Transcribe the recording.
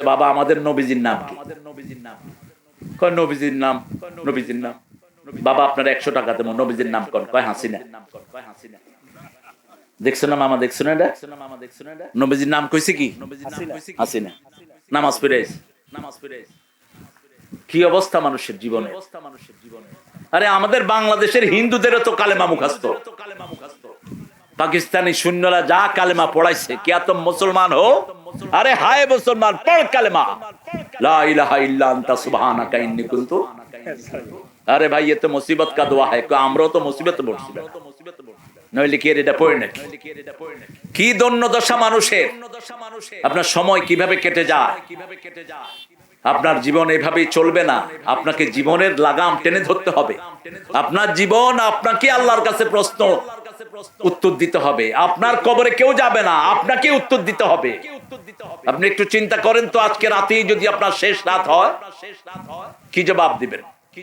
বাবা আমাদের নবীজির নাম কি? কয় নবীজির নাম, নবীজির নাম। বাবা আপনার 100 টাকা দেবো, নবীজির নাম কোন? কয় হাসিনা। দেখছো না মামা, দেখছো না এটা? নবীজির নাম কইছে কি? হাসিনা। নামাজ পড়ে কি অবস্থা মানুষের জীবনে। আরে আমাদের বাংলাদেশের হিন্দুদেরও তো কালেমা মুখস্থ। পাকিস্তানি সৈন্যরা যা কালেমা পড়াইছে, কিয়া তুম মুসলমান হো? আরে হায় মুসলমান, পড় কালেমা লা ইলাহা ইল্লা আনতা সুবহানাকা ইন্নী কুনতু। আরে ভাই এ তো মুসিবত কা দোয়া হয়, আমরাও তো মুসিবতে পড়ছি, নইলে কি এটা পড়ে নাকি? কি দন্য দশা মানুষের। আপনার সময় কিভাবে কেটে যায়, আপনার জীবন এভাবেই চলবে না। আপনাকে জীবনের লাগাম টেনে ধরতে হবে। আপনার জীবন আপনাকে আল্লাহর কাছে প্রশ্ন উত্তর দিতে হবে। আপনার কবরে কেউ যাবে না, আপনাকে উত্তর দিতে হবে। আপনি একটু চিন্তা করেন তো, আজকে রাতেই যদি আপনার শেষ রাত হয়, কি জবাব দিবেন?